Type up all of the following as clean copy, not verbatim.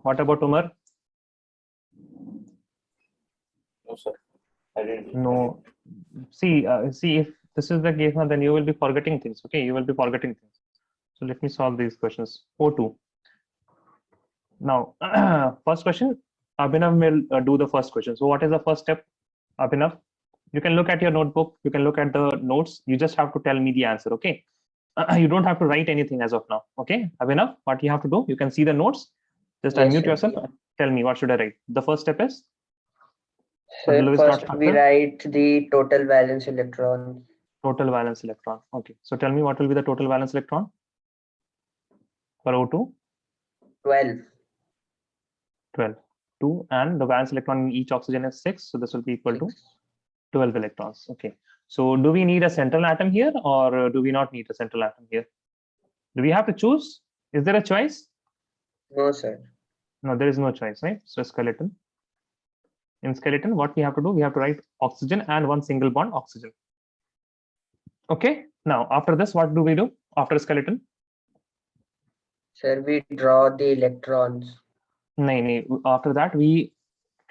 What about Umar? No, sir. I didn't. No. See, if this is the case, then you will be forgetting things. Okay, you will be forgetting things. So let me solve these questions. O2. Now, first question, Abhinav will do the first question. So what is the first step, Abhinav? You can look at your notebook. You can look at the notes. You just have to tell me the answer. Okay. You don't have to write anything as of now. Okay, Abhinav, what you have to do, you can see the notes. Just Yes, unmute sir. yourself. Tell me, what should I write? The first step is? Sir, Lewis first dot we factor? write the total valence electron. Total valence electron. Okay. So tell me what will be the total valence electron for O2? 12. 12. 2, and the valence electron in each oxygen is 6. So this will be equal to 12 electrons. Okay. So do we need a central atom here, or do we not need a central atom here? Do we have to choose? Is there a choice? No, sir. No, there is no choice, right? So skeleton. In skeleton, what we have to do, we have to write oxygen and one single bond oxygen. Okay. Now, after this, what do we do after skeleton? Sir, we draw the electrons. No. After that, we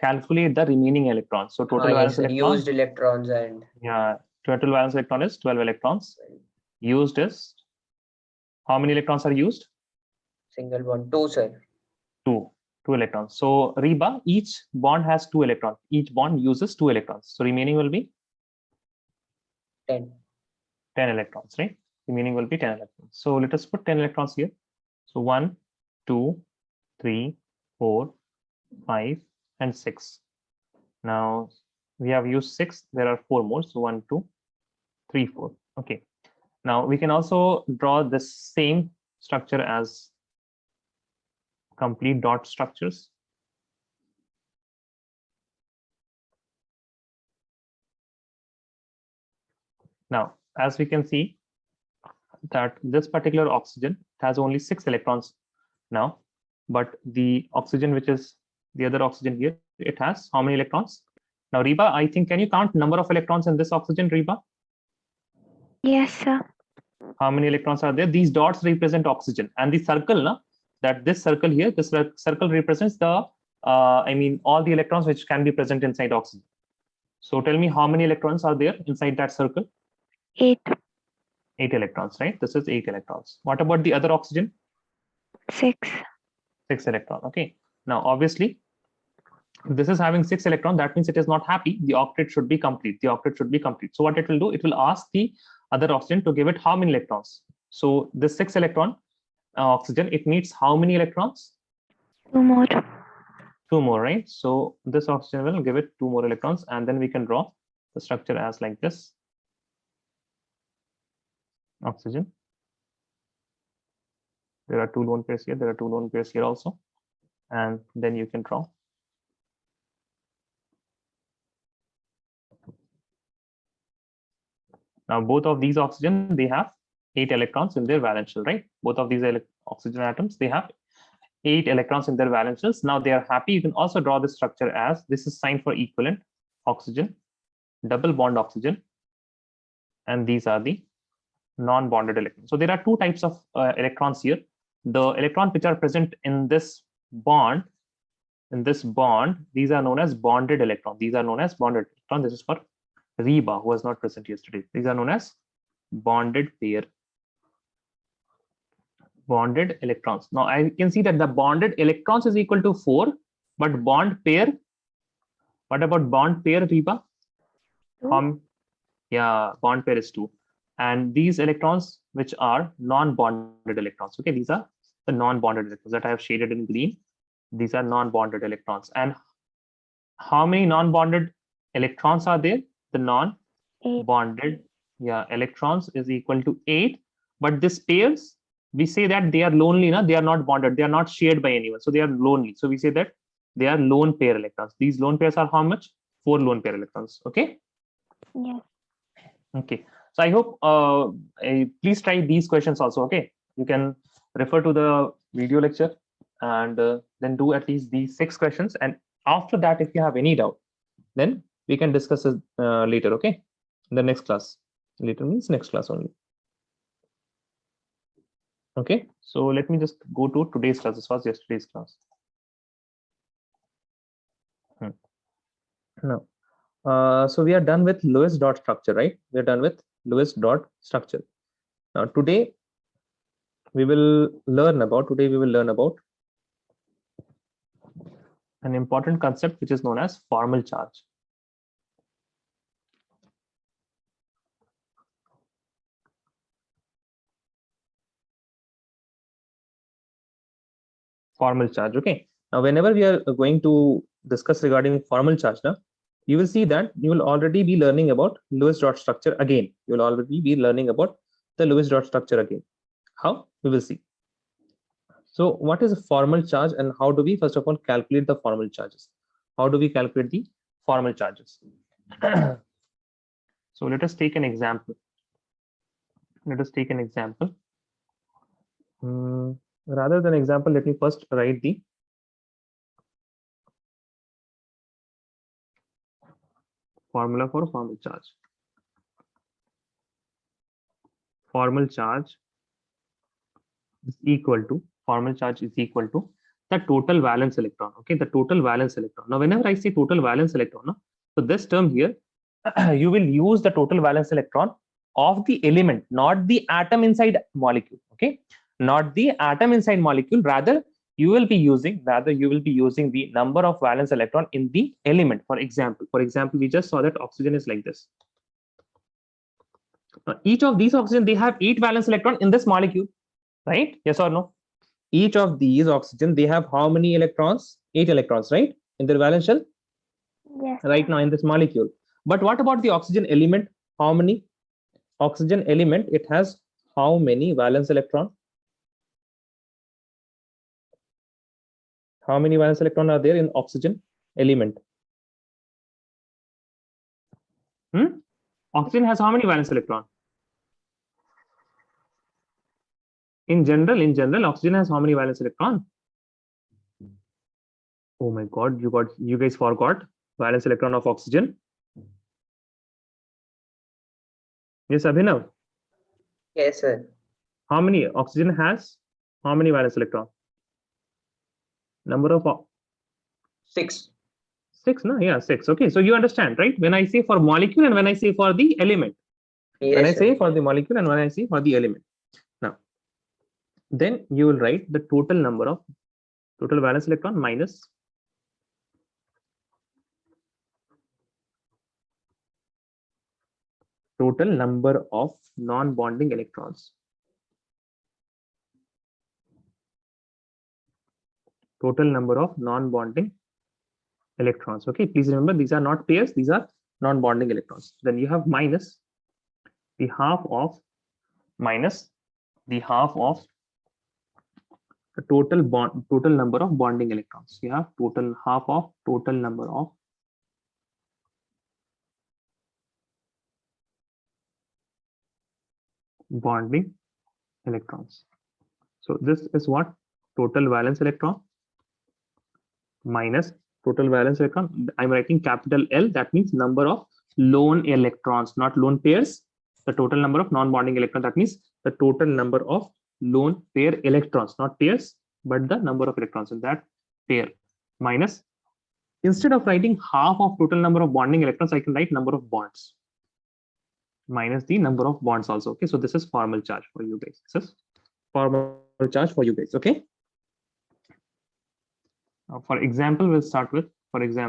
calculate the remaining electrons. So total valence Yes, sir. electron. Used electrons and Yeah, total valence electron is 12 electrons. Used is, how many electrons are used? single bond. 2, sir. 2 electrons. So Reba, each bond has 2 electrons. Each bond uses 2 electrons. So remaining will be 10. 10 electrons, right? Remaining will be 10 electrons. So let us put 10 electrons here. So 1, 2, 3, 4, 5, and 6. Now we have used 6. There are 4 more. So 1, 2, 3, 4. Okay. Now we can also draw the same structure as complete dot structures. Now, as we can see that this particular oxygen has only 6 electrons now, but the oxygen, which is the other oxygen here, it has how many electrons? Now, Reba, I think, can you count number of electrons in this oxygen, Reba? Yes, sir. How many electrons are there? These dots represent oxygen, and the circle, that this circle here, this circle represents the, all the electrons which can be present inside oxygen. So tell me how many electrons are there inside that circle? 8. 8 electrons, right? This is 8 electrons. What about the other oxygen? 6. 6 electron. Okay. Now, obviously, this is having 6 electrons. That means it is not happy. The octet should be complete. The octet should be complete. So what it will do, it will ask the other oxygen to give it how many electrons. So this 6 electron oxygen, it needs how many electrons? 2 more. 2 more, right? So this oxygen will give it 2 more electrons, and then we can draw the structure as like this. Oxygen. There are 2 lone pairs here. There are 2 lone pairs here also. And then you can draw. Now, both of these oxygen, they have 8 electrons in their valence shell, right? Both of these oxygen atoms, they have 8 electrons in their valence shells. Now they are happy. You can also draw this structure as, this is sign for equivalent oxygen, double bond oxygen, and these are the non-bonded electrons. So there are 2 types of electrons here. The electrons which are present in this bond, these are known as bonded electrons. These are known as bonded electrons. This is for Reba, who was not present yesterday. These are known as bonded pair. Bonded electrons. Now I can see that the bonded electrons is equal to 4, but bond pair, what about bond pair, Reba? 2. Yeah, bond pair is 2. And these electrons, which are non-bonded electrons, okay, these are the non-bonded electrons that I have shaded in green. These are non-bonded electrons. And how many non-bonded electrons are there? The non-bonded electrons is equal to 8. But these pairs, we say that they are lonely, they are not bonded, they are not shared by anyone. So they are lonely. So we say that they are lone pair electrons. These lone pairs are how much? 4 lone pair electrons. Okay. Yes. Okay. So I hope please try these questions also. Okay. You can refer to the video lecture and then do at least these 6 questions. And after that, if you have any doubt, then we can discuss it later. Okay. In the next class. Later means next class only. Okay. So let me just go to today's class. This was yesterday's class. No. So we are done with Lewis dot structure, right? We are done with Lewis dot structure. Now today we will learn about an important concept which is known as formal charge. Formal charge. Okay. Now, whenever we are going to discuss regarding formal charge, now you will see that you will already be learning about Lewis dot structure again. You will already be learning about the Lewis dot structure again. How? We will see. So, what is a formal charge, and how do we first of all calculate the formal charges? How do we calculate the formal charges? So, let us take an example. Rather than example, let me first write the formula for formal charge. Formal charge is equal to the total valence electron. Okay, the total valence electron. Now, whenever I say total valence electron, no, so this term here, you will use the total valence electron of the element, not the atom inside molecule. Okay, not the atom inside molecule. Rather, you will be using the number of valence electron in the element. For example, we just saw that oxygen is like this. Now, each of these oxygen, they have 8 valence electron in this molecule, right? Yes or no? Each of these oxygen, they have how many electrons? 8 electrons, right? In their valence shell, Yes. right now in this molecule. But what about the oxygen element? How many? Oxygen element, it has how many valence electron? How many valence electron are there in oxygen element? Oxygen has how many valence electron? In general, oxygen has how many valence electron? Oh my God, you guys forgot valence electron of oxygen. Yes, Abhinav. Yes, sir. How many oxygen has? How many valence electron? Number of 6. 6, no? Yeah, 6. Okay, so you understand, right? When I say for molecule and when I say for the element. Yes, When I sir. say for the molecule and when I say for the element. Now, then you will write the total number of total valence electron minus total number of non-bonding electrons. Total number of non-bonding electrons. Okay, please remember these are not pairs, these are non-bonding electrons. Then you have minus the half of the total number of bonding electrons. You have half of total number of bonding electrons. So this is what total valence electron minus total valence electron. I'm writing capital L. That means number of lone electrons, not lone pairs. The total number of non-bonding electrons. That means the total number of lone pair electrons, not pairs, but the number of electrons in that pair. Minus, instead of writing half of total number of bonding electrons, I can write number of bonds. Minus the number of bonds also. Okay, so this is formal charge for you guys. This is formal charge for you guys. Okay. Now, for example, we'll start with, O3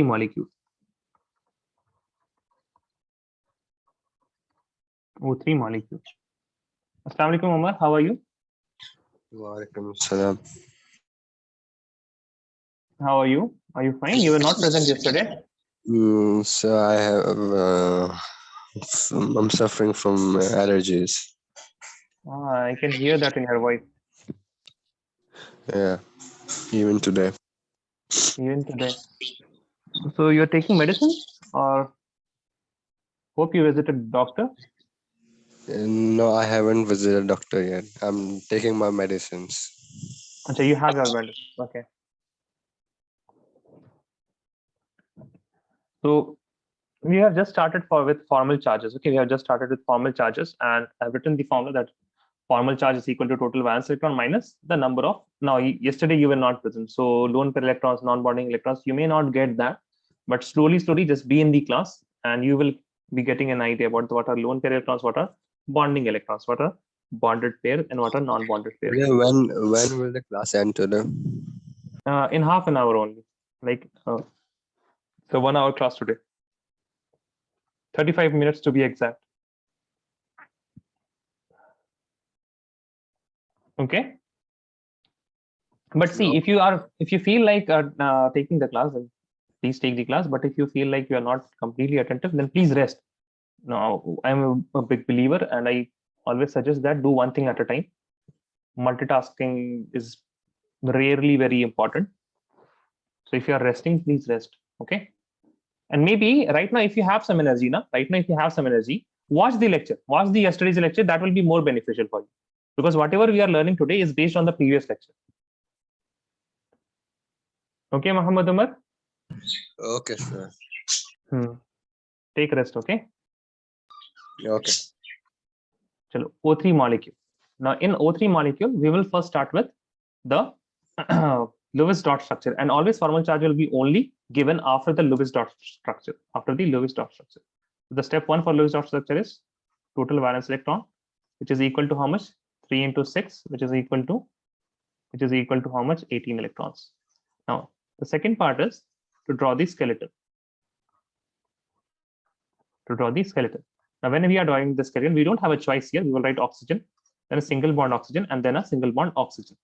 molecule. O3 molecule. Assalamu alaikum, Omar. How are you? Walaikum salam. How are you? Are you fine? You were not present yesterday. So I have, I'm suffering from allergies. I can hear that in your voice. Yeah, even today. Even today. So you're taking medicine, or hope you visited doctor? No, I haven't visited a doctor yet. I'm taking my medicines. So you have your medicine. Okay. So we have just started with formal charges. Okay, we have just started with formal charges, and I've written the formula that formal charge is equal to total valence electron minus the number of, now yesterday you were not present, so lone pair electrons, non-bonding electrons, you may not get that, but slowly just be in the class and you will be getting an idea about what are lone pair electrons, what are bonding electrons, what are bonded pair, and what are non-bonded pair. Yeah, when will the class end today? In half an hour only, like so 1 hour class today, 35 minutes to be exact. Okay, but see, No. if you feel like taking the class, then please take the class, but if you feel like you are not completely attentive, then please rest. Now I'm a big believer and I always suggest that do one thing at a time. Multitasking is rarely very important, so if you are resting, please rest. Okay, and maybe right now if you have some energy watch the lecture, watch the yesterday's lecture. That will be more beneficial for you, because whatever we are learning today is based on the previous lecture. Okay, Muhammad Umar? Okay, sir. Take rest. Okay. Okay. Chalo, O3 molecule. Now in O3 molecule, we will first start with the Lewis dot structure, and always formal charge will be only given after the Lewis dot structure. The step 1 for Lewis dot structure is total valence electron, which is equal to how much? 3 into 6, which is equal to how much? 18 electrons. Now the second part is to draw the skeleton. Now when we are drawing the skeleton, we don't have a choice here. We will write oxygen, then a single bond oxygen, and then a single bond oxygen.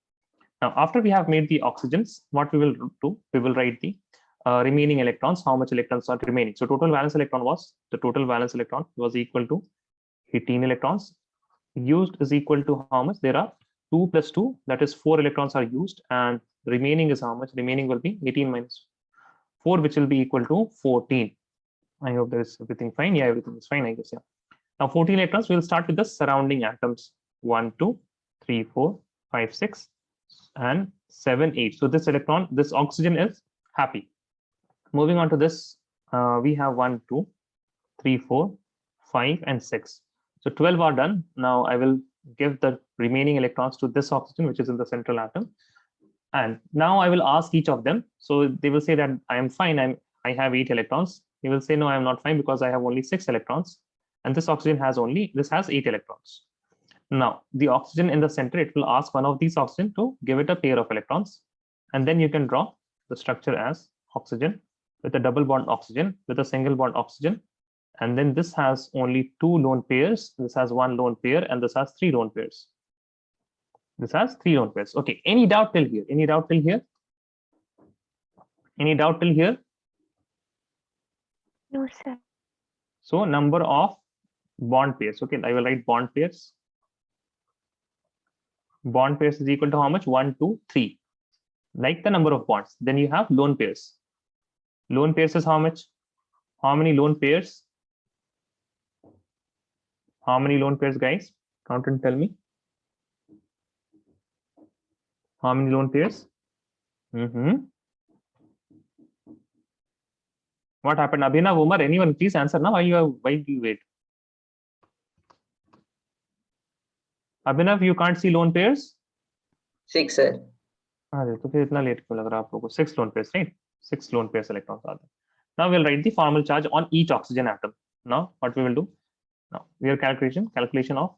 Now after we have made the oxygens, what we will do, we will write the remaining electrons, how much electrons are remaining. So total valence electron was equal to 18 electrons. Used is equal to how much? There are 2 plus 2, that is 4 electrons are used, and remaining is how much? Remaining will be 18 minus 4, which will be equal to 14. I hope there is everything fine. Yeah, everything is fine, I guess. Yeah. Now 14 electrons, we'll start with the surrounding atoms. 1, 2, 3, 4, 5, 6, and 7, 8. So this oxygen is happy. Moving on to this, we have 1, 2, 3, 4, 5, and 6. So 12 are done. Now I will give the remaining electrons to this oxygen, which is in the central atom. And now I will ask each of them. So they will say that I am fine. I have 8 electrons. He will say, no, I am not fine because I have only 6 electrons. And this oxygen has 8 electrons. Now the oxygen in the center, it will ask one of these oxygen to give it a pair of electrons. And then you can draw the structure as oxygen with a double bond oxygen with a single bond oxygen. And then this has only 2 lone pairs. This has 1 lone pair, and this has 3 lone pairs. Okay. Any doubt till here? Any doubt till here? No, sir. So number of bond pairs. Okay, I will write bond pairs. Bond pairs is equal to how much? 1, 2, 3. Like the number of bonds. Then you have lone pairs. Lone pairs is how much? How many lone pairs? How many lone pairs, guys? Count and tell me. How many lone pairs? What happened? Abhinav, Umar, anyone, please answer now. Why do you wait? Abhinav, you can't see lone pairs? 6, sir. तो फिर इतना late क्यों लग रहा है आप लोगों को? 6 lone pairs, right? 6 lone pairs electrons are there. Now we'll write the formal charge on each oxygen atom. Now what we will do? Now we calculation of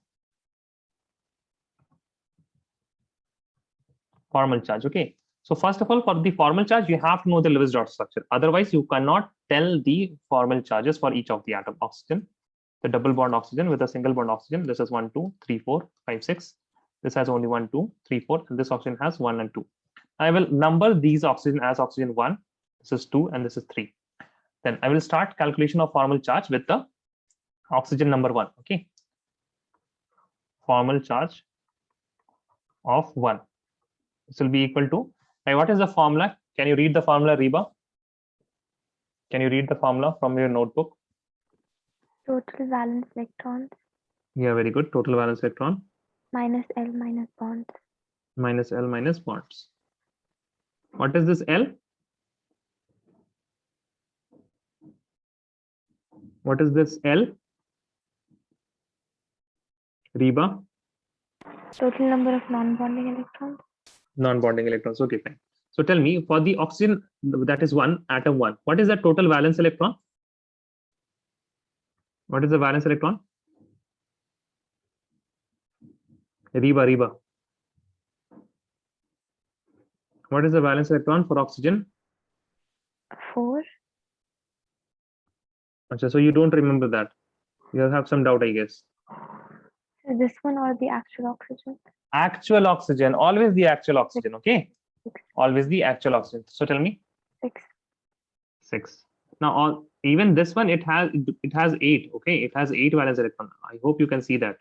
formal charge. Okay. So first of all, for the formal charge, you have to know the Lewis dot structure. Otherwise, you cannot tell the formal charges for each of the atom. Oxygen, the double bond oxygen with a single bond oxygen. This is 1, 2, 3, 4, 5, 6. This has only 1, 2, 3, 4, and this oxygen has 1 and 2. I will number these oxygen as oxygen 1. This is 2, and this is 3. Then I will start calculation of formal charge with the oxygen number 1. Okay. Formal charge of 1. This will be equal to, what is the formula? Can you read the formula, Reba? Can you read the formula from your notebook? Total valence electrons Yeah, very good. Total valence electron minus L minus bonds. minus L minus bonds. What is this L? What is this L? Reba? Total number of non-bonding electrons. Non-bonding electrons. Okay, fine. So tell me, for the oxygen, that is atom 1, what is the total valence electron? What is the valence electron? Reba. What is the valence electron for oxygen? 4. Achha, so you don't remember that. You have some doubt, I guess. So this one or the actual oxygen? Actual oxygen, always the actual oxygen, okay? Always the actual oxygen. So tell me. 6. 6. Now, even this one, it has 8, okay? It has 8 valence electron. I hope you can see that,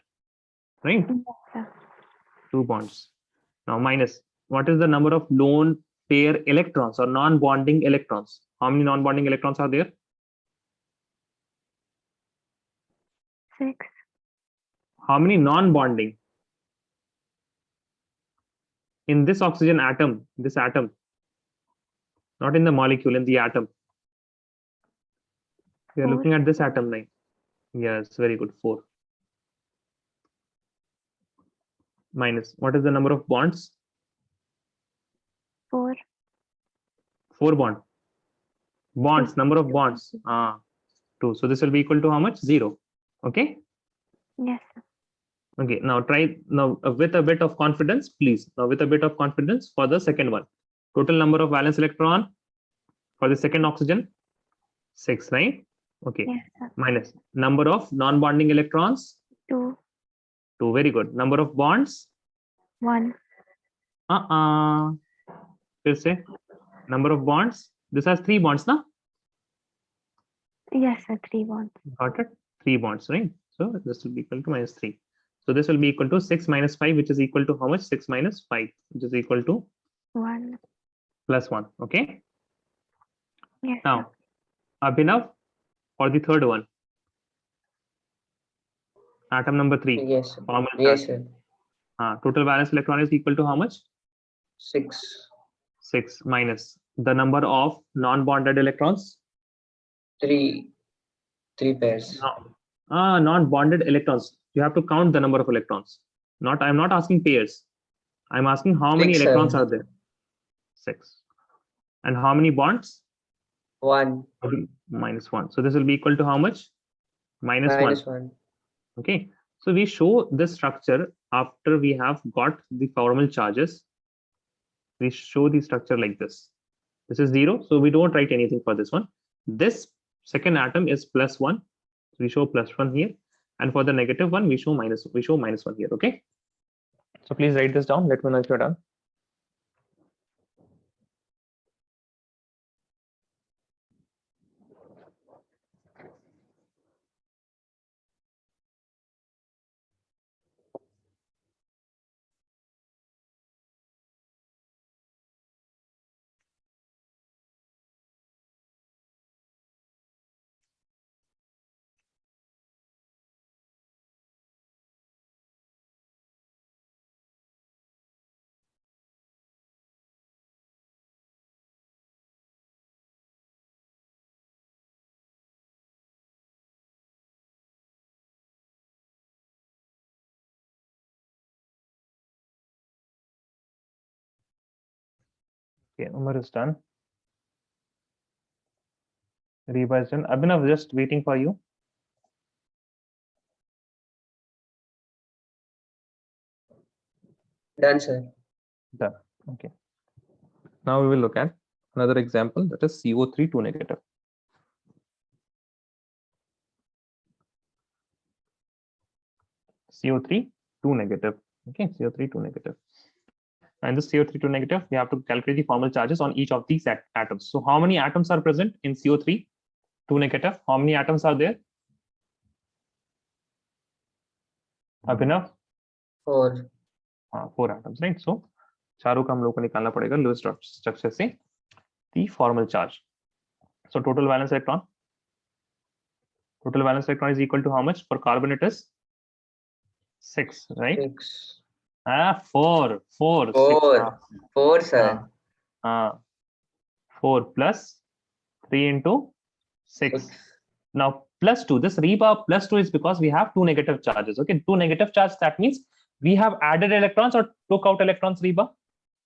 right? Yes, sir. 2 bonds. Now, minus, what is the number of lone pair electrons or non-bonding electrons? How many non-bonding electrons are there? 6. How many non-bonding? In this oxygen atom, not in the molecule, in the atom. We are 4. looking at this atom line. Yes, very good. 4. Minus, what is the number of bonds? 4. 4 bonds, Two. number of bonds. 2. So this will be equal to how much? 0. Okay. Yes, sir. Okay. Now try with a bit of confidence, please. Now with a bit of confidence for the second one. Total number of valence electron for the second oxygen, 6, right? Okay. Yes, sir. Minus number of non-bonding electrons, 2. 2. Very good. Number of bonds, 1. Let's say number of bonds. This has 3 bonds, na? Yes, sir. 3 bonds. Got it? 3 bonds, right? So this will be equal to minus 3. So this will be equal to 6 minus 5, which is equal to how much? 6 minus 5, which is equal to 1. plus 1. Okay. Yes, Now, sir. Abhinav, for the third one, atom number 3. Yes, sir. Formal Yes, charge. sir. Total valence electron is equal to how much? 6. 6 minus the number of non-bonded electrons. 3 pairs. Non-bonded electrons. You have to count the number of electrons. I'm not asking pairs. I'm asking how many 6, sir. electrons are there? 6. And how many bonds? 1. Minus 1. So this will be equal to how much? Minus 1. Minus 1. Okay. So we show this structure after we have got the formal charges. We show the structure like this. This is 0. So we don't write anything for this one. This second atom is plus 1. We show plus 1 here. And for the negative one, we show minus 1 here. Okay. So please write this down. Let me know if you're done. Okay, Umar is done. Reba is done. Abhinav, just waiting for you. Done, sir. Done. Okay. Now we will look at another example, that is CO3 2 negative. CO3 2 negative. Okay, CO3 2 negative. And this CO3 2 negative, we have to calculate the formal charges on each of these atoms. So how many atoms are present in CO3 2 negative? How many atoms are there? Abhinav? 4. 4 atoms, right? So चारों का हम लोग को निकालना पड़ेगा Lewis structure से the formal charge. So total valence electron is equal to how much? For carbon it is 6, right? 6. 4. 4. 6. 4, sir. 4 plus 3 into 6. 6. Now plus 2. This Reba plus 2 is because we have 2 negative charges. Okay, 2 negative charges. That means We have added electrons or took out electrons, Reba?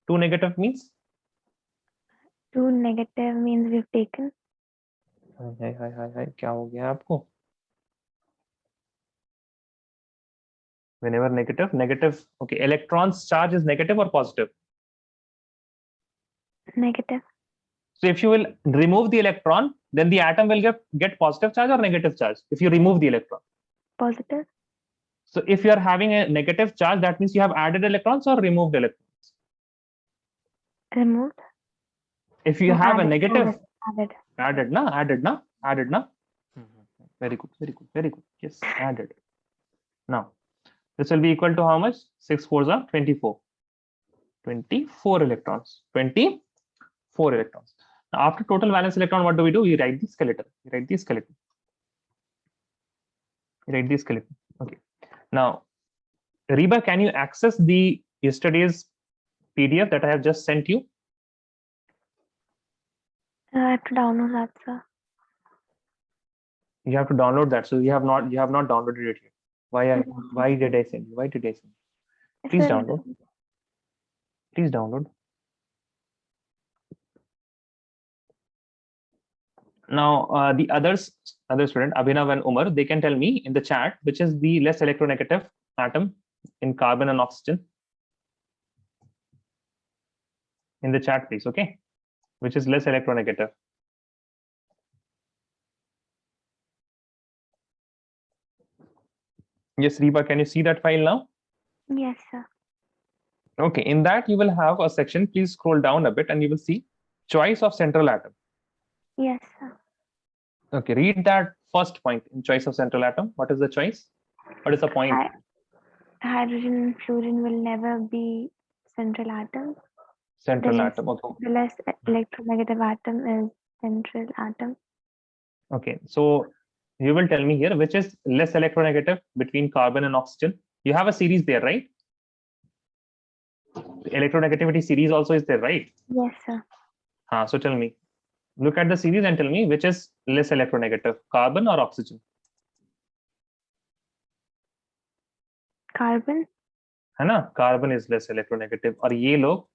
2 negative means? 2 negative means we've taken. हाय क्या हो गया आपको? Whenever negative, okay, electrons charge is negative or positive? Negative. So if you will remove the electron, then the atom will get positive charge or negative charge if you remove the electron. Positive. So if you are having a negative charge, that means you have added electrons or removed electrons. Removed. If you No, have a added, negative, added. added na. Very good. Yes, added. Now, this will be equal to how much? 6 4s are 24. 24 electrons. 24 electrons. Now, after total valence electron, what do? We write the skeleton. Okay. Now, Reba, can you access the yesterday's PDF that I have just sent you? I have to download that, sir. You have to download that. So you have not downloaded it yet. Why did I send you? Please Sir, download. Now, the other student, Abhinav and Umar, they can tell me in the chat which is the less electronegative atom in carbon and oxygen. In the chat, please, okay? Which is less electronegative. Yes, Reba, can you see that file now? Yes, sir. Okay, in that you will have a section. Please scroll down a bit and you will see choice of central atom. Yes, sir. Okay, read that first point in choice of central atom. What is the choice? What is the point? Hydrogen and fluorine will never be central atoms. Central atom. Okay. The less electronegative atom is central atom. Okay, so you will tell me here which is less electronegative between carbon and oxygen. You have a series there, right? The electronegativity series also is there, right? Yes, sir. So tell me, look at the series and tell me which is less electronegative, carbon or oxygen? Carbon. है ना? Carbon is less electronegative. और ये लोग,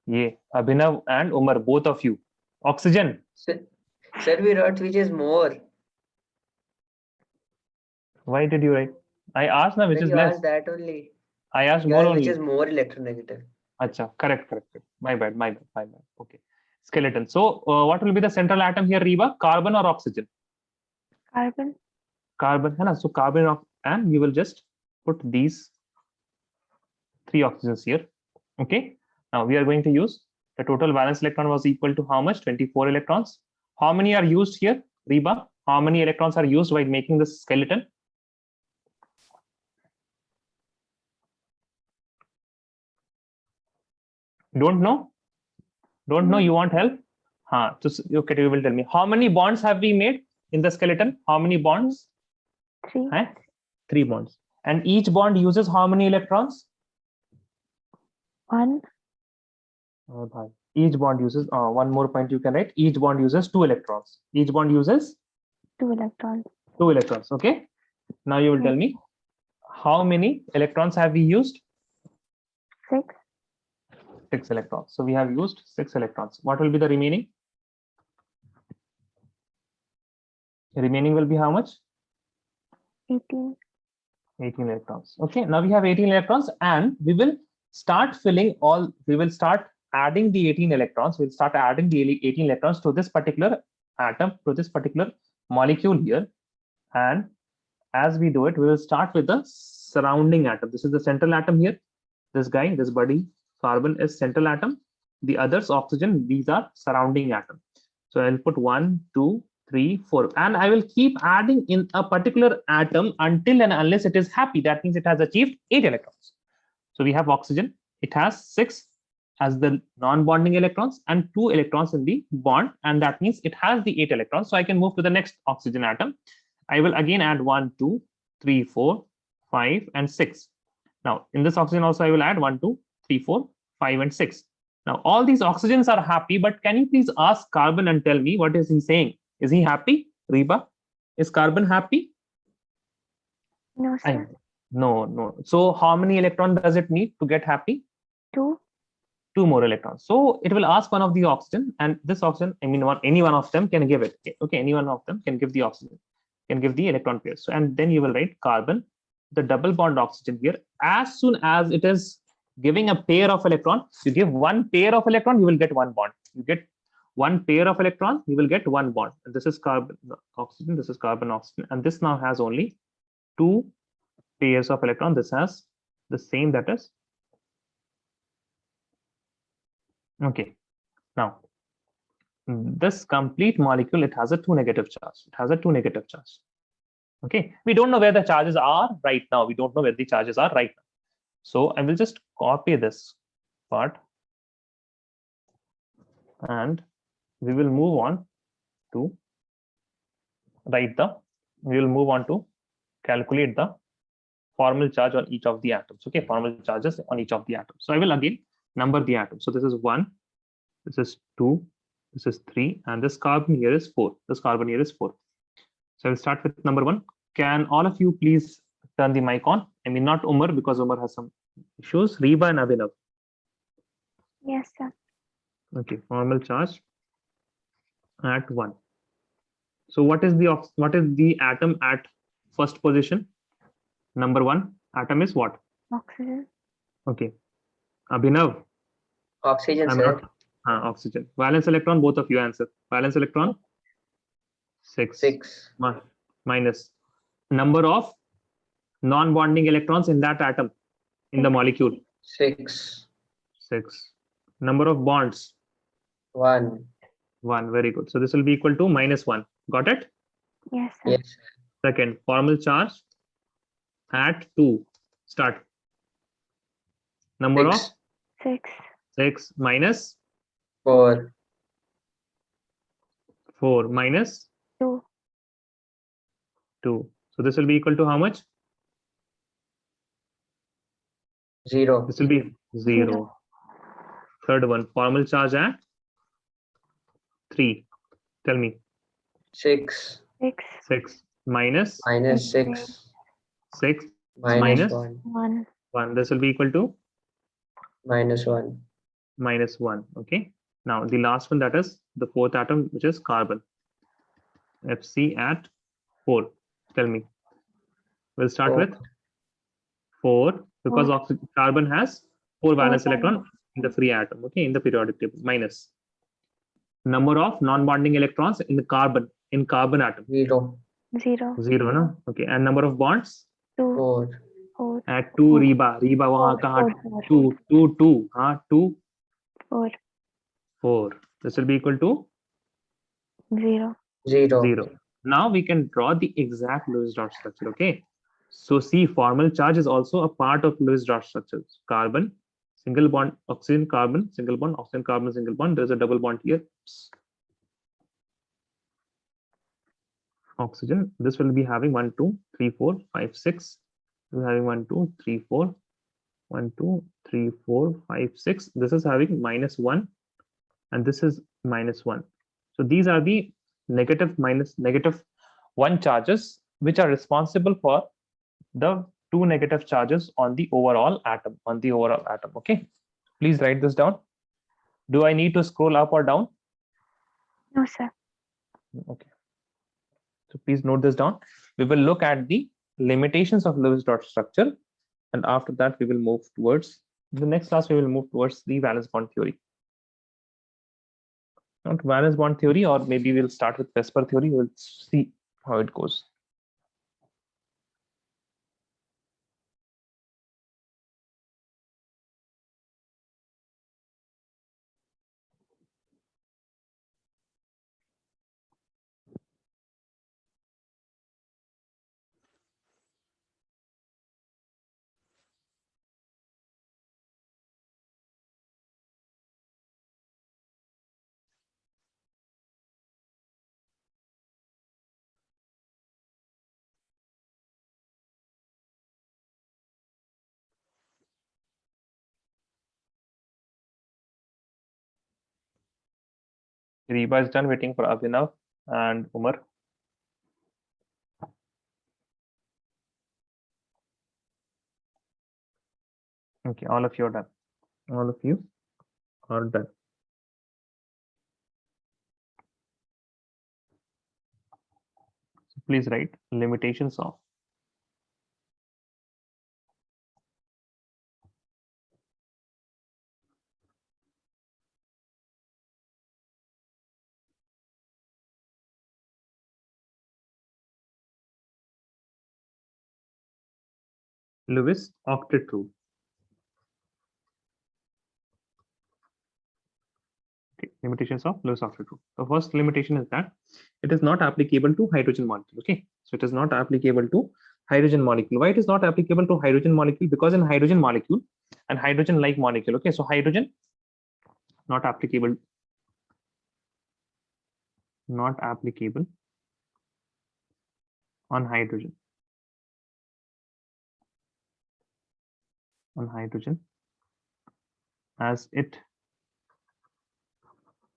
ये Abhinav and Umar, both of you, oxygen. Sir, we wrote which is more. Why did you write? I asked now which When is you less. asked that only. I asked You more asked only. which is more electronegative. Acha, correct. My bad. Okay. Skeleton. So what will be the central atom here, Reba? Carbon or oxygen? Carbon. Carbon. है ना? So carbon and you will just put these 3 oxygens here. Okay. Now we are going to use the total valence electron was equal to how much? 24 electrons. How many are used here, Reba? How many electrons are used while making this skeleton? Don't know? You want help? Okay, you will tell me. How many bonds have we made in the skeleton? How many bonds? 3. 3 bonds. And each bond uses how many electrons? 1. Each bond uses, one more point you can write. Each bond uses 2 electrons. Each bond uses 2 electrons. 2 electrons. Okay. Now you will tell me how many electrons have we used? 6. 6 electrons. So we have used 6 electrons. What will be the remaining? The remaining will be how much? 18. 18 electrons. Okay. Now we have 18 electrons and we will start adding the 18 electrons. We'll start adding the 18 electrons to this particular atom, to this particular molecule here. And as we do it, we will start with the surrounding atom. This is the central atom here. This guy, this buddy, carbon is central atom. The others, oxygen, these are surrounding atom. So I'll put 1, 2, 3, 4. And I will keep adding in a particular atom until and unless it is happy. That means it has achieved 8 electrons. So we have oxygen. It has 6 as the non-bonding electrons and 2 electrons in the bond. And that means it has the 8 electrons. So I can move to the next oxygen atom. I will again add 1, 2, 3, 4, 5, and 6. Now, in this oxygen also, I will add 1, 2, 3, 4, 5, and 6. Now, all these oxygens are happy, but can you please ask carbon and tell me what is he saying? Is he happy, Reba? Is carbon happy? No, sir. No. So how many electrons does it need to get happy? 2. 2 more electrons. So it will ask one of the oxygen, and this oxygen, I mean, any one of them can give it. Okay, any one of them can give the oxygen, can give the electron pairs. So, and then you will write carbon, the double bond oxygen here. As soon as it is giving a pair of electron, you give one pair of electron, you will get one bond. You get one pair of electron, you will get one bond. And this is carbon oxygen, this is carbon oxygen, and this now has only 2 pairs of electron. This has the same, that is okay. Now this complete molecule, it has a 2 negative charge. It has a 2 negative charge. Okay, we don't know where the charges are right now. We don't know where the charges are right now. So I will just copy this part, and we will move on to we will move on to calculate the formal charge on each of the atoms. Okay, formal charges on each of the atoms. So I will again number the atoms. So this is 1, this is 2, this is 3, and this carbon here is 4. This carbon here is 4. So I will start with number 1. Can all of you please turn the mic on? I mean, not Umar, because Umar has some issues. Reba and Abhinav. Yes, sir. Okay, formal charge at 1. So what is the atom at first position? Number 1 atom is what? Oxygen. Okay, Abhinav. Oxygen, I'm sir. not oxygen. Valence electron, both of you answer. Valence electron 6. 6. Minus number of non-bonding electrons in that atom, in the 6. molecule. 6. 6. Number of bonds 1. 1. Very good. So this will be equal to -1. Got it? Yes, sir. Yes. Second, formal charge at 2. Start. Number of 6. 6. 6 minus 4. 4 minus 2. 2. So this will be equal to how much? 0. This will be 0. 0. Third one, formal charge at 3. Tell me. 6. 6. 6 minus Minus 6. 6 Minus minus 1. 1. 1. This will be equal to Minus 1. -1. Okay. Now the last one, that is the fourth atom, which is carbon. Fc at 4. Tell me. We'll start 4. with 4, because 4. carbon has 4 valence valence. electron in the free atom. Okay, in the periodic table. Minus number of non-bonding electrons in the carbon atom. 0. 0. 0, no? Okay, and number of bonds 2. 4. 4. at 2. Reba वहां 4. कहाँ 4. 2 हाँ 2 4. 4. This will be equal to 0. 0. 0. Now we can draw the exact Lewis dot structure. Okay, so see, formal charge is also a part of Lewis dot structures. Carbon, single bond, oxygen, carbon, single bond, oxygen, carbon, single bond. There's a double bond here. Oxygen. This will be having 1, 2, 3, 4, 5, 6. We're having 1, 2, 3, 4. 1, 2, 3, 4, 5, 6. This is having -1, and this is -1. So these are the negative, minus, -1 charges, which are responsible for the 2 negative charges on the overall atom. Okay, please write this down. Do I need to scroll up or down? No, sir. Okay, so please note this down. We will look at the limitations of Lewis dot structure, and after that we will move towards the next class. We will move towards the valence bond theory. Not valence bond theory, or maybe we'll start with VSEPR theory. We'll see how it goes. Reba is done, waiting for Abhinav and Umar. Okay, all of you are done. All of you are done. So please write limitations of Lewis octet rule. Okay, limitations of Lewis octet rule. The first limitation is that it is not applicable to hydrogen molecule. Okay, so it is not applicable to hydrogen molecule. Why it is not applicable to hydrogen molecule? Because in hydrogen molecule and hydrogen like molecule, okay, so hydrogen not applicable, not applicable on hydrogen, as it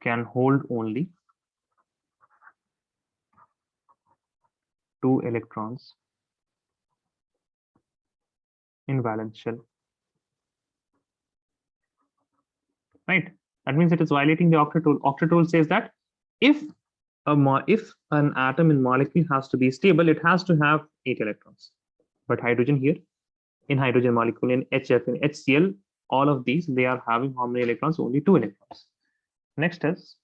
can hold only 2 electrons in valence shell. Right, that means it is violating the octet rule. Octet rule says that if an atom in molecule has to be stable, it has to have 8 electrons. But hydrogen here, in hydrogen molecule, in HF, in HCl, all of these, they are having how many electrons? Only 2 electrons. Next is,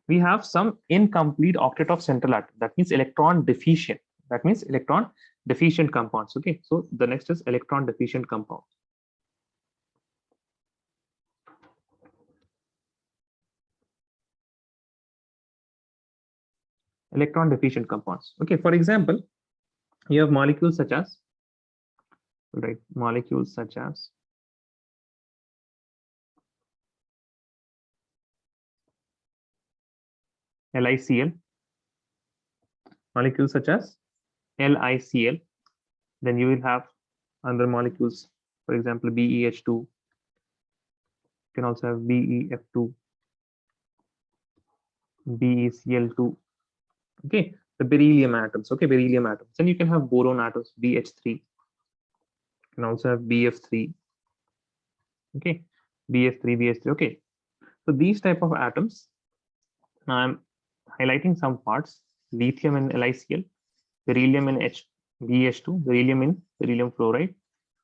we have some incomplete octet of central atom. That means electron deficient. That means electron deficient compounds. Okay, so the next is electron deficient compound. Electron deficient compounds. Okay, for example, you have molecules such as, right, molecules such as LiCl, molecules such as LiCl. Then you will have other molecules, for example, BeH2. You can also have BeF2, BeCl2. Okay, the beryllium atoms. Okay, beryllium atoms. Then you can have boron atoms, BH3. You can also have BF3. Okay, BF3, BH3. Okay, so these type of atoms. Now I'm highlighting some parts: lithium in LiCl, beryllium in BH2, beryllium in beryllium fluoride,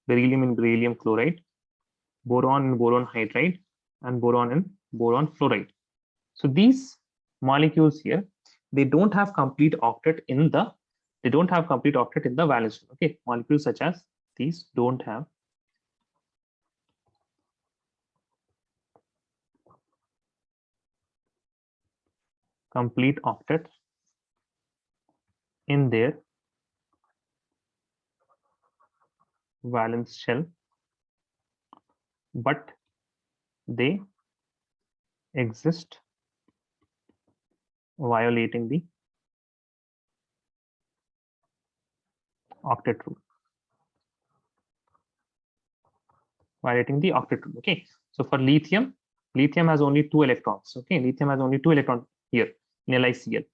beryllium in beryllium chloride, boron in boron hydride, and boron in boron fluoride. So these molecules here, they don't have complete octet in the valence shell. Okay, molecules such as these don't have complete octet in their valence shell, but they exist violating the octet rule. Okay, so for lithium has only 2 electrons. Okay, lithium has only 2 electrons here in LiCl.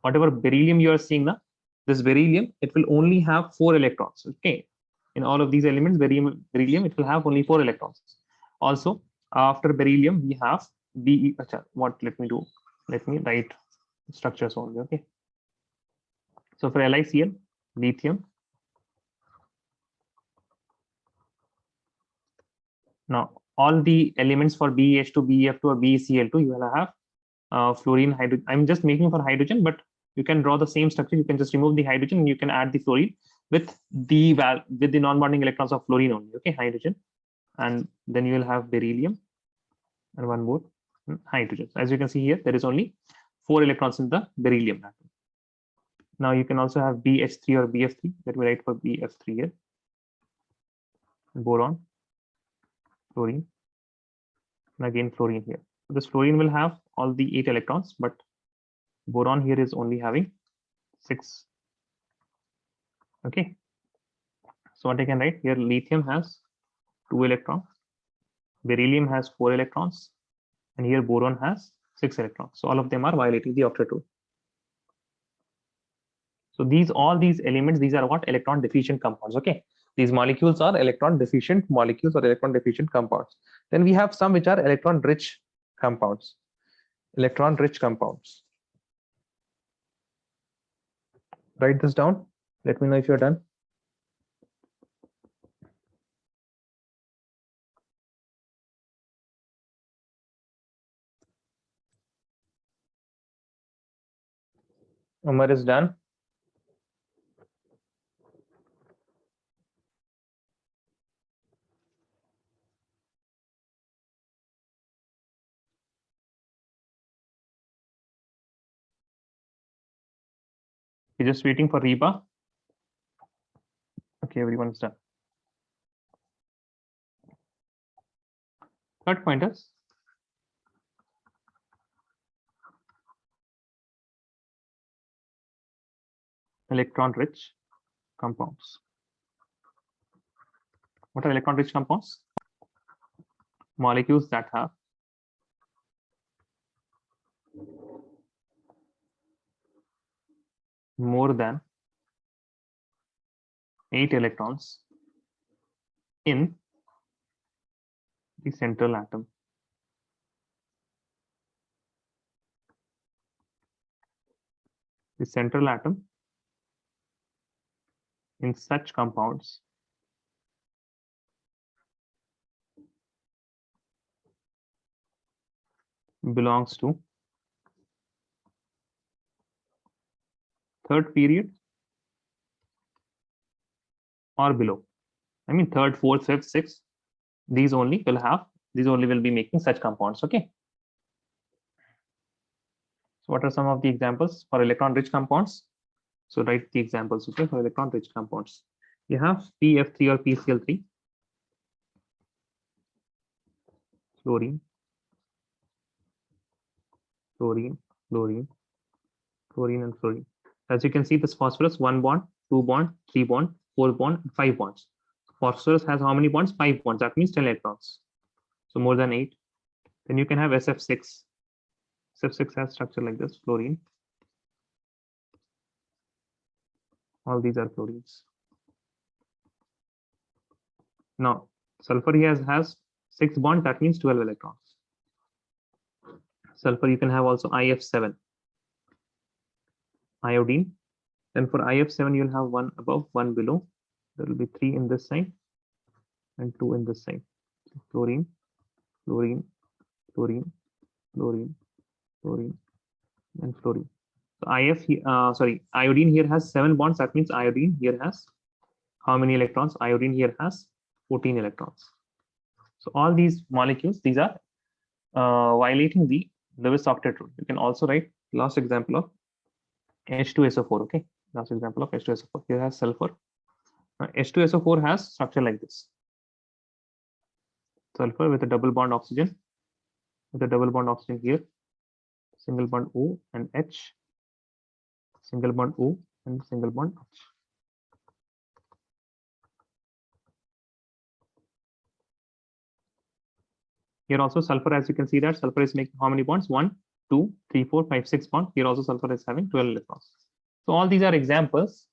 Whatever beryllium you are seeing now, this beryllium, it will only have 4 electrons. Okay, in all of these elements, beryllium, it will have only 4 electrons. Also, after beryllium, we have Be. What? Let me do. Let me write structures only. Okay. So for LiCl, lithium. Now, all the elements for BH2, BF2, or BeCl2, you will have fluorine, hydrogen. I'm just making for hydrogen, but you can draw the same structure. You can just remove the hydrogen and you can add the fluorine with the non-bonding electrons of fluorine only. Okay, hydrogen, and then you will have beryllium and one more hydrogen. So as you can see here, there is only 4 electrons in the beryllium atom. Now you can also have BH3 or BF3. Let me write for BF3 here. Boron, fluorine, and again fluorine here. So this fluorine will have all the 8 electrons, but boron here is only having 6. Okay, so what I can write here, lithium has 2 electrons, beryllium has 4 electrons, and here boron has 6 electrons. So all of them are violating the octet rule. So all these elements, these are what? Electron deficient compounds. Okay, These molecules are electron deficient molecules or electron deficient compounds. Then we have some which are electron rich compounds. Electron rich compounds. Write this down. Let me know if you're done. Umar is done. We're just waiting for Reba. Okay, everyone's done. Third point is electron rich compounds. What are electron rich compounds? Molecules that have more than 8 electrons in the central atom. The central atom in such compounds belongs to third period or below. I mean third, fourth, fifth, sixth. These only will be making such compounds. Okay. So what are some of the examples for electron rich compounds? So write the examples, okay, for electron rich compounds. You have PF3 or PCl3, fluorine, fluorine, fluorine, fluorine, and fluorine. As you can see, this phosphorus 1 bond, 2 bond, 3 bond, 4 bond, 5 bonds. Phosphorus has how many bonds? 5 bonds. That means 10 electrons. So more than 8. Then you can have SF6. SF6 has structure like this, fluorine. All these are fluorines. Now, sulfur here has 6 bonds, that means 12 electrons. Sulfur, you can have also IF7. Iodine. Then for IF7, you'll have 1 above, 1 below. There will be 3 in this side and 2 in this side. Fluorine, fluorine, fluorine, fluorine, fluorine, and fluorine. So iodine here has 7 bonds. That means iodine here has how many electrons? Iodine here has 14 electrons. So all these molecules, these are violating the Lewis octet rule. You can also write last example of H2SO4. Okay, last example of H2SO4. Here has sulfur. H2SO4 has structure like this. Sulfur with a double bond oxygen, here, single bond O and H, single bond O and single bond H. Here also sulfur, as you can see that sulfur is making how many bonds? 1, 2, 3, 4, 5, 6 bonds. Here also sulfur is having 12 electrons. So all these are examples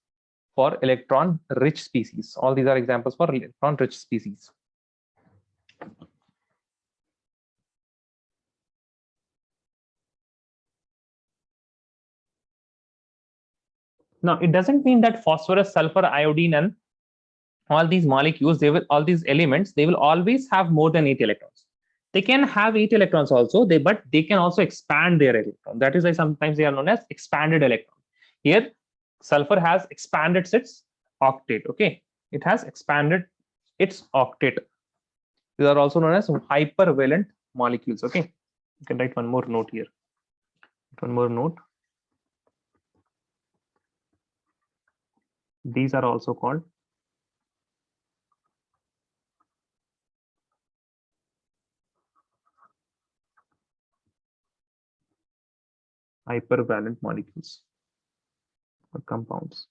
for electron rich species. All these are examples for electron rich species. Now, it doesn't mean that phosphorus, sulfur, iodine, and all these molecules, all these elements, they will always have more than 8 electrons. They can have 8 electrons also, but they can also expand their electron. That is why sometimes they are known as expanded electron. Here, sulfur has expanded its octet. Okay, it has expanded its octet. These are also known as hypervalent molecules. Okay, you can write one more note here. One more note. These are also called hypervalent molecules or compounds.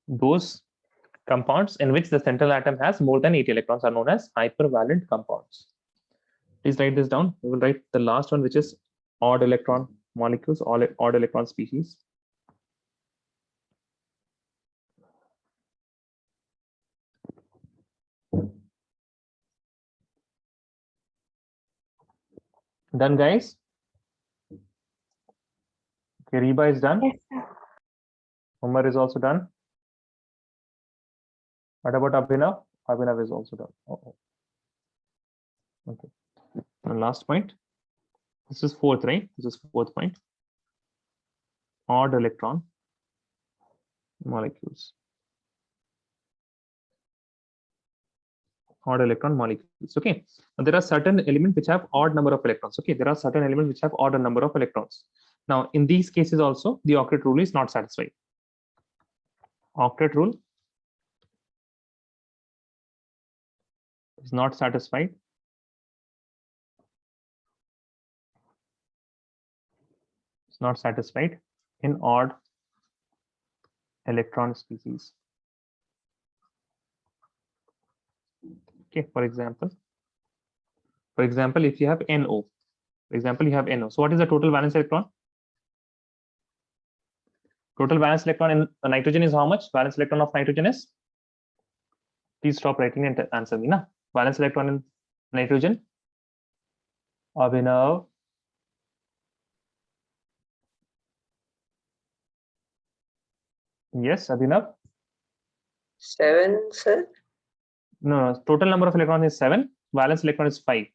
Those compounds in which the central atom has more than 8 electrons are known as hypervalent compounds. Please write this down. We will write the last one, which is odd electron molecules, odd electron species. Done, guys? Okay, Reba is done. Yes, sir. Umar is also done. What about Abhinav? Abhinav is also done. Oh, okay. And last point. This is fourth, right? This is fourth point. Odd electron molecules. Odd electron molecules. Okay. Now, there are certain elements which have odd number of electrons. Okay. There are certain elements which have odd number of electrons. Now, in these cases also, the octet rule is not satisfied. Octet rule is not satisfied. It's not satisfied in odd electron species. Okay. For example, if you have NO, for example, you have NO. So what is the total valence electron? Total valence electron in nitrogen is how much? Valence electron of nitrogen is? Please stop writing and answer me. Na? Valence electron in nitrogen? Abhinav. Yes, Abhinav? 7, sir. No, total number of electrons is 7. Valence electron is 5.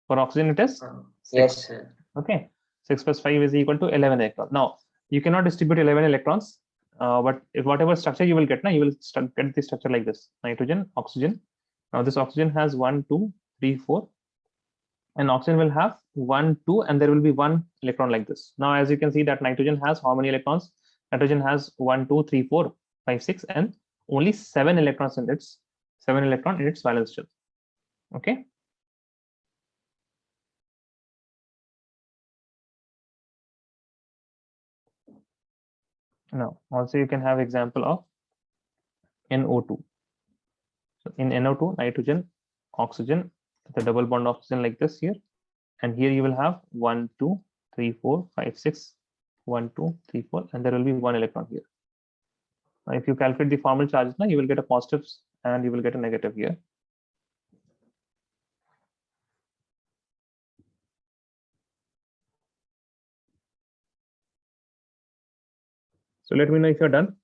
For oxygen, it is 6. Yes, sir. Okay. 6 plus 5 is equal to 11 electrons. Now, you cannot distribute 11 electrons, but if whatever structure you will get, now you will get the structure like this: nitrogen, oxygen. Now, this oxygen has 1, 2, 3, 4. And oxygen will have 1, 2, and there will be 1 electron like this. Now, as you can see that nitrogen has how many electrons? Nitrogen has 1, 2, 3, 4, 5, 6, and only 7 electrons in its valence shell. Okay. Now, also you can have example of NO2. So in NO2, nitrogen, oxygen, the double bond oxygen like this here, and here you will have 1, 2, 3, 4, 5, 6, 1, 2, 3, 4, and there will be 1 electron here. Now, if you calculate the formal charges, now you will get a positive and you will get a negative here. So let me know if you're done.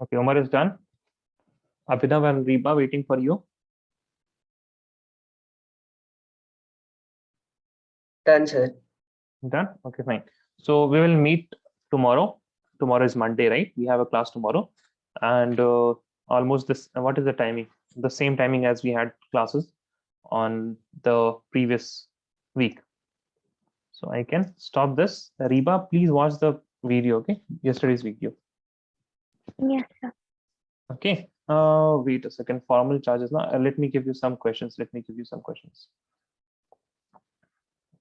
Okay, Omar is done. Abhinav and Reba waiting for you. Done, sir. Done? Okay, fine. So we will meet tomorrow. Tomorrow is Monday, right? We have a class tomorrow. And almost this, what is the timing? The same timing as we had classes on the previous week. So I can stop this. Reba, please watch the video, okay? Yesterday's video. Yes, sir. Okay. Wait a second. Formal charges now. Let me give you some questions. I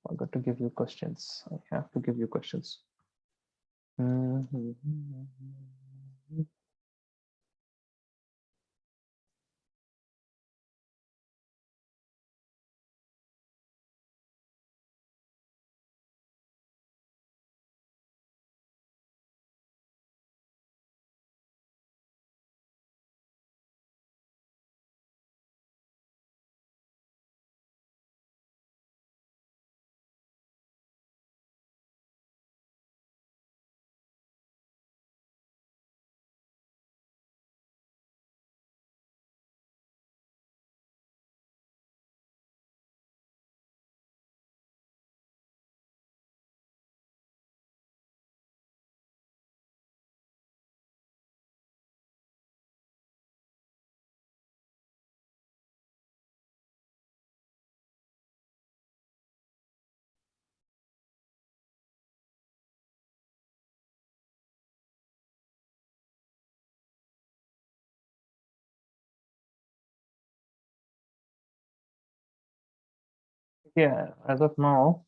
forgot to give you questions. I have to give you questions. Yeah, as of now,